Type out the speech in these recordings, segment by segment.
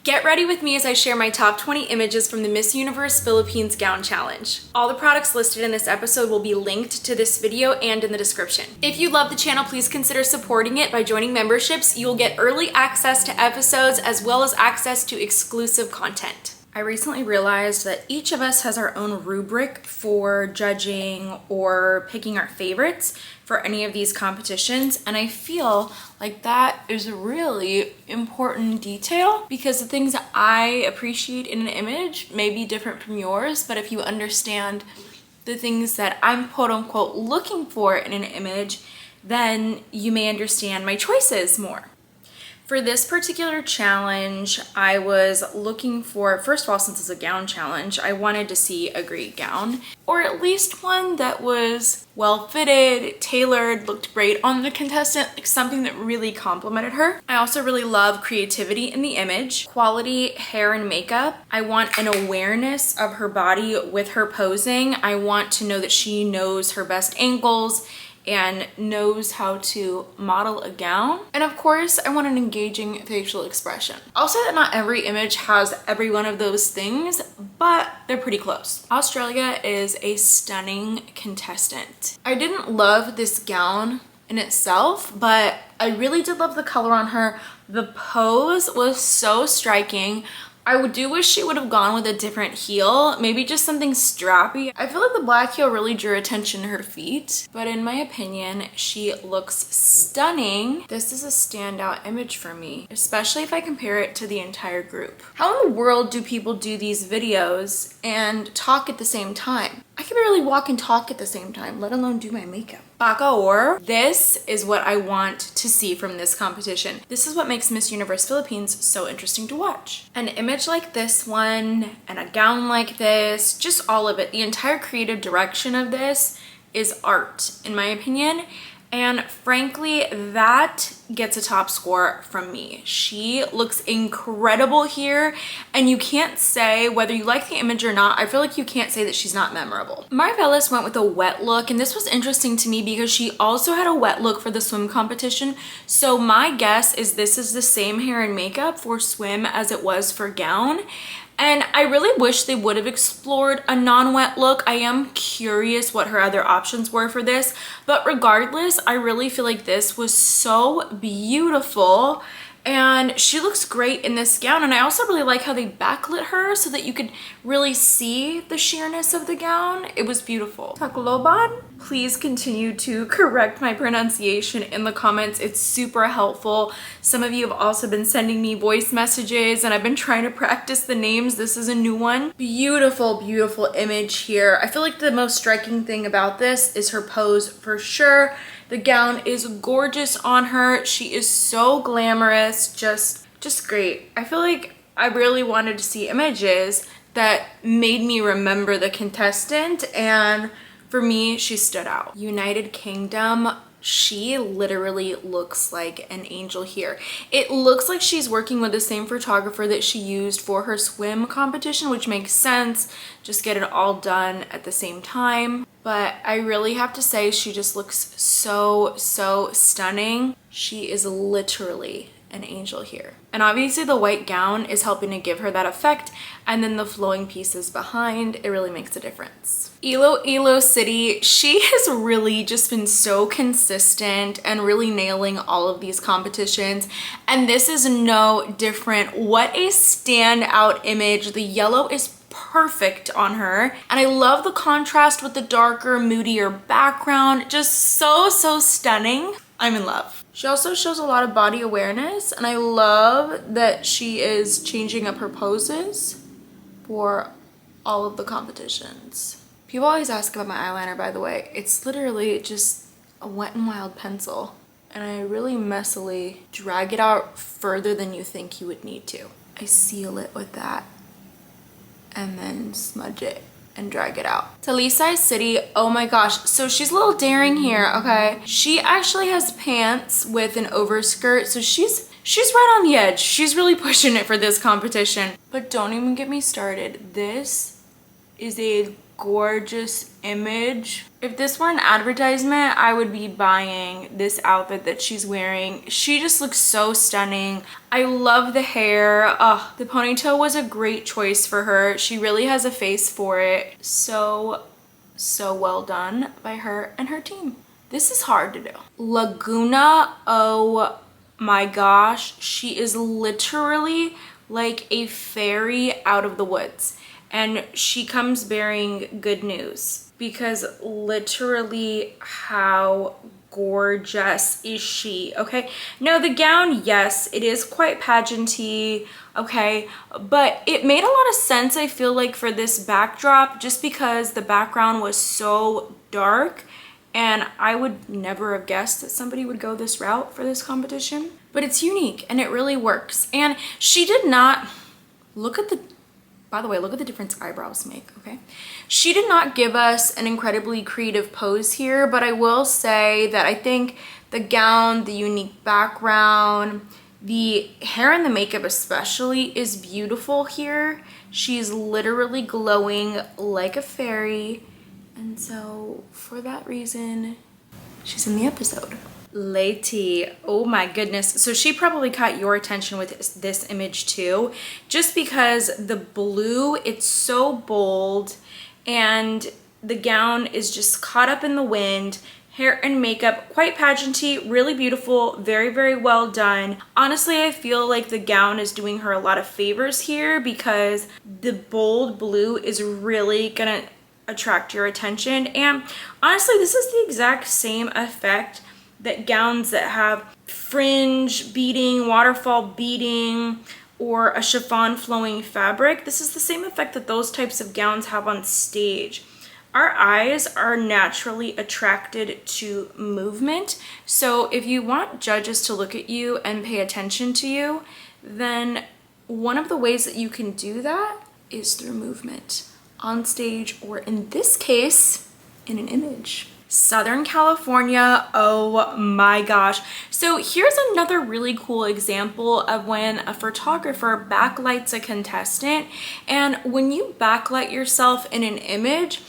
Get ready with me as I share my top 20 images from the Miss Universe Philippines Gown Challenge. All the products listed in this episode will be linked to this video and in the description. If you love the channel, please consider supporting it by joining memberships. You will get early access to episodes as well as access to exclusive content. I recently realized that each of us has our own rubric for judging or picking our favorites for any of these competitions, and I feel like that is a really important detail because the things that I appreciate in an image may be different from yours, but if you understand the things that I'm quote-unquote looking for in an image, then you may understand my choices more. For this particular challenge, I was looking for, first of all, since it's a gown challenge, I wanted to see a great gown, or at least one that was well-fitted, tailored, looked great on the contestant, like something that really complimented her. I also really love creativity in the image, quality hair and makeup. I want an awareness of her body with her posing. I want to know that she knows her best angles and knows how to model a gown. And of course, I want an engaging facial expression. I'll say that not every image has every one of those things, but they're pretty close. Australia is a stunning contestant. I didn't love this gown in itself, but I really did love the color on her. The pose was so striking. I do wish she would have gone with a different heel, maybe just something strappy. I feel like the black heel really drew attention to her feet, but in my opinion, she looks stunning. This is a standout image for me, especially if I compare it to the entire group. How in the world do people do these videos and talk at the same time? I can barely walk and talk at the same time, let alone do my makeup. Baka or, this is what I want to see from this competition. This is what makes Miss Universe Philippines so interesting to watch. An image like this one, and a gown like this, just all of it. The entire creative direction of this is art, in my opinion. And frankly, that gets a top score from me. She looks incredible here, and you can't say whether you like the image or not. I feel like you can't say that she's not memorable. Marvelous went with a wet look, and this was interesting to me because she also had a wet look for the swim competition. So my guess is this is the same hair and makeup for swim as it was for gown. And I really wish they would have explored a non-wet look. I am curious what her other options were for this, but regardless, I really feel like this was so beautiful and she looks great in this gown. And I also really like how they backlit her so that you could really see the sheerness of the gown. It was beautiful. Tacloban, please continue to correct my pronunciation in the comments. It's super helpful. Some of you have also been sending me voice messages and I've been trying to practice the names. This is a new one. Beautiful, beautiful image here. I feel like the most striking thing about this is her pose for sure. The gown is gorgeous on her. She is so glamorous, just great. I feel like I really wanted to see images that made me remember the contestant, and for me, she stood out. United Kingdom, she literally looks like an angel here. It looks like she's working with the same photographer that she used for her swim competition, which makes sense. Just get it all done at the same time. But I really have to say she just looks so stunning. She is literally an angel here. And obviously the white gown is helping to give her that effect, and then the flowing pieces behind, it really makes a difference. Iloilo City, she has really just been so consistent and really nailing all of these competitions, and this is no different. What a standout image. The yellow is perfect on her, and I love the contrast with the darker, moodier background. Just so stunning. I'm in love. She also shows a lot of body awareness, and I love that she is changing up her poses for all of the competitions. People always ask about my eyeliner, by the way. It's literally just a Wet n Wild pencil, and I really messily drag it out further than you think you would need to. I seal it with that and then smudge it and drag it out. Talisay City, oh my gosh. So she's a little daring here, okay? She actually has pants with an overskirt, so she's right on the edge. She's really pushing it for this competition. But don't even get me started. This is a gorgeous image. If this were an advertisement, I would be buying this outfit that she's wearing. She just looks so stunning. I love the hair. Oh, the ponytail was a great choice for her. She really has a face for it. So well done by her and her team. This is hard to do. Laguna, oh my gosh, she is literally like a fairy out of the woods. And she comes bearing good news, because literally how gorgeous is she? Okay, now the gown, yes, it is quite pageanty, okay, but it made a lot of sense, I feel like, for this backdrop, just because the background was so dark, and I would never have guessed that somebody would go this route for this competition. But it's unique and it really works. And she did not, by the way, look at the difference eyebrows make, okay? She did not give us an incredibly creative pose here, but I will say that I think the gown, the unique background, the hair and the makeup especially is beautiful here. She's literally glowing like a fairy. And so for that reason, she's in the episode. Lady, oh my goodness. So she probably caught your attention with this image too, just because the blue, it's so bold, and the gown is just caught up in the wind. Hair and makeup, quite pageanty, really beautiful, very, very well done. Honestly, I feel like the gown is doing her a lot of favors here, because the bold blue is really gonna attract your attention. And honestly, this is the exact same effect that gowns that have fringe beading, waterfall beading, or a chiffon flowing fabric, this is the same effect that those types of gowns have on stage. Our eyes are naturally attracted to movement. So if you want judges to look at you and pay attention to you, then one of the ways that you can do that is through movement on stage, or in this case, in an image. Southern California, oh my gosh. So here's another really cool example of when a photographer backlights a contestant. And when you backlight yourself in an image,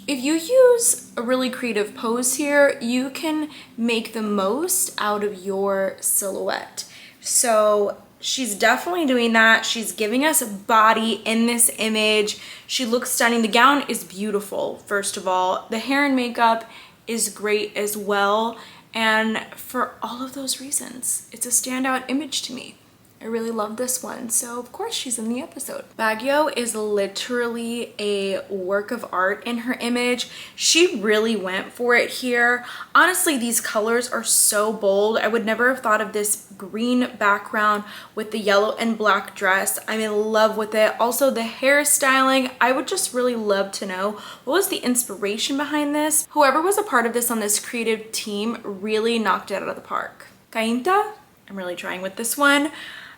if you use a really creative pose here, you can make the most out of your silhouette. So she's definitely doing that. She's giving us a body in this image. She looks stunning. The gown is beautiful, first of all. The hair and makeup is great as well. And for all of those reasons, it's a standout image to me. I really love this one. So of course she's in the episode. Baguio is literally a work of art in her image. She really went for it here. Honestly, these colors are so bold. I would never have thought of this green background with the yellow and black dress. I'm in love with it. Also the hairstyling, I would just really love to know what was the inspiration behind this. Whoever was a part of this on this creative team really knocked it out of the park. Kainta, I'm really trying with this one.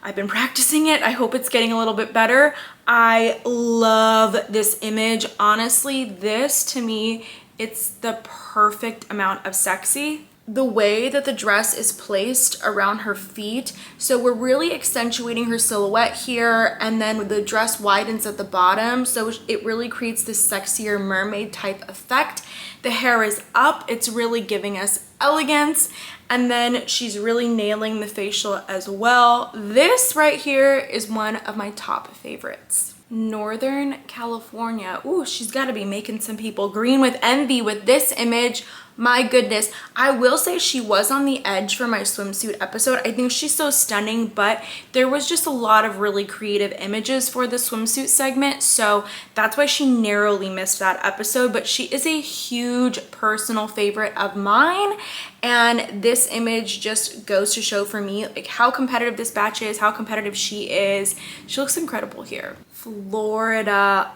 I've been practicing it. I hope it's getting a little bit better. I love this image. Honestly, this to me, it's the perfect amount of sexy. The way that the dress is placed around her feet, so we're really accentuating her silhouette here, and then the dress widens at the bottom, so it really creates this sexier mermaid type effect. The hair is up, it's really giving us elegance, and then she's really nailing the facial as well. This right here is one of my top favorites. Northern California. Ooh, she's got to be making some people green with envy with this image. My goodness. I will say she was on the edge for my swimsuit episode. I think she's so stunning, but there was just a lot of really creative images for the swimsuit segment, so that's why she narrowly missed that episode. But she is a huge personal favorite of mine, and this image just goes to show for me like how competitive this batch is, how competitive she is. She looks incredible here. Florida.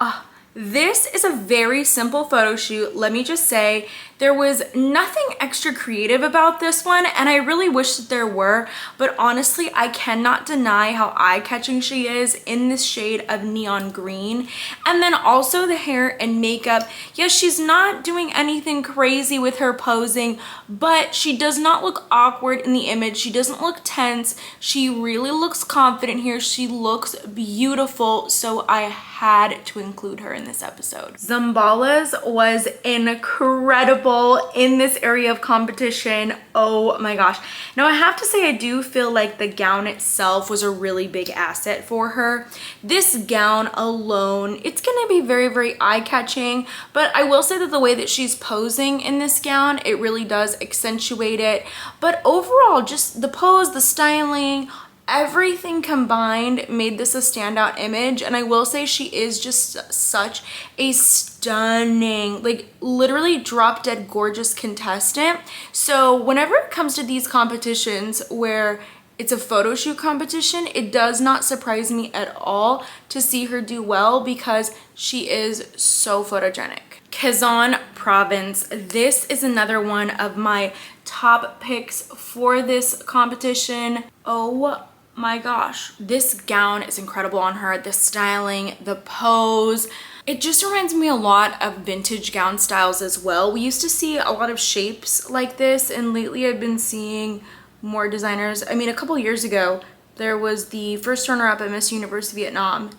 This is a very simple photo shoot. Let me just say, there was nothing extra creative about this one, and I really wish that there were, but honestly, I cannot deny how eye-catching she is in this shade of neon green. And then also the hair and makeup. Yes, she's not doing anything crazy with her posing, but she does not look awkward in the image. She doesn't look tense. She really looks confident here. She looks beautiful, so I had to include her in this episode. Zambala's was incredible in this area of competition. Oh my gosh. Now I have to say, I do feel like the gown itself was a really big asset for her. This gown alone, it's gonna be very, very eye-catching, but I will say that the way that she's posing in this gown, it really does accentuate it. But overall, just the pose, the styling, everything combined made this a standout image. And I will say she is just such a stunning, like literally drop dead gorgeous contestant. So whenever it comes to these competitions where it's a photo shoot competition, it does not surprise me at all to see her do well because she is so photogenic. Kazan Province, this is another one of my top picks for this competition. Oh my gosh, this gown is incredible on her. The styling, the pose, it just reminds me a lot of vintage gown styles as well. We used to see a lot of shapes like this, and lately I've been seeing more designers. I mean, a couple years ago there was the first runner-up at Miss Universe Vietnam,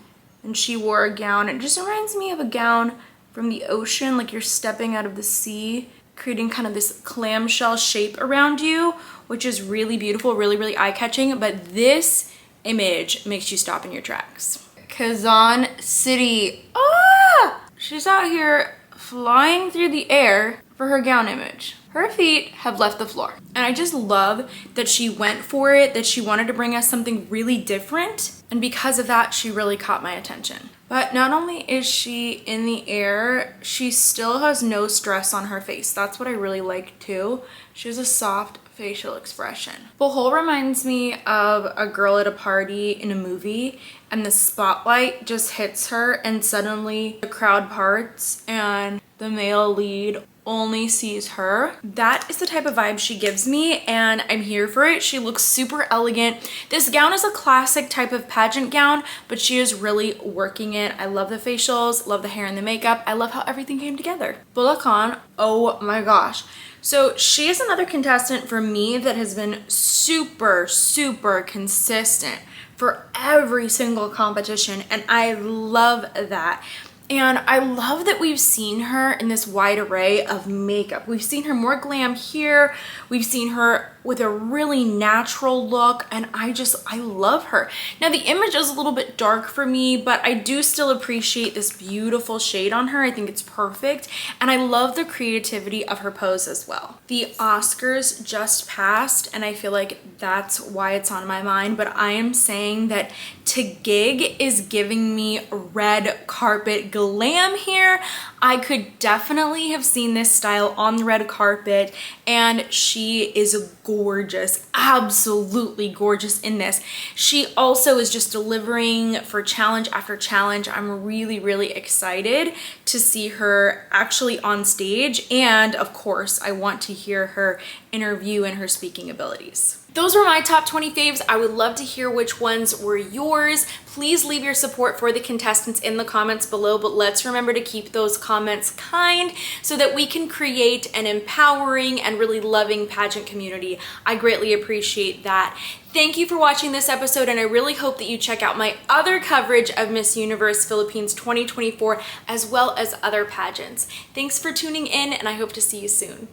and she wore a gown. It just reminds me of a gown from the ocean, like you're stepping out of the sea, creating kind of this clamshell shape around you, which is really beautiful, really, really eye-catching. But this image makes you stop in your tracks. Kazan City. Ah! She's out here flying through the air for her gown image. Her feet have left the floor. And I just love that she went for it, that she wanted to bring us something really different. And because of that, she really caught my attention. But not only is she in the air, she still has no stress on her face. That's what I really like too. She has a soft facial expression. Bohol reminds me of a girl at a party in a movie, and the spotlight just hits her and suddenly the crowd parts and the male lead only sees her. That is the type of vibe she gives me, and I'm here for it. She looks super elegant. This gown is a classic type of pageant gown, but she is really working it. I love the facials, love the hair and the makeup. I love how everything came together. Bulla Khan, oh my gosh. So she is another contestant for me that has been super, super consistent for every single competition, and I love that. And I love that we've seen her in this wide array of makeup. We've seen her more glam here. We've seen her with a really natural look, and I love her. Now the image is a little bit dark for me, but I do still appreciate this beautiful shade on her. I think it's perfect, and I love the creativity of her pose as well. The Oscars just passed, and I feel like that's why it's on my mind, but I am saying that To Gig is giving me red carpet glam here. I could definitely have seen this style on the red carpet, and she is gorgeous, absolutely gorgeous in this. She also is just delivering for challenge after challenge. I'm really, really excited to see her actually on stage, and of course, I want to hear her interview and her speaking abilities. Those were my top 20 faves. I would love to hear which ones were yours. Please leave your support for the contestants in the comments below, but let's remember to keep those comments kind so that we can create an empowering and really loving pageant community. I greatly appreciate that. Thank you for watching this episode, and I really hope that you check out my other coverage of Miss Universe Philippines 2024 as well as other pageants. Thanks for tuning in, and I hope to see you soon.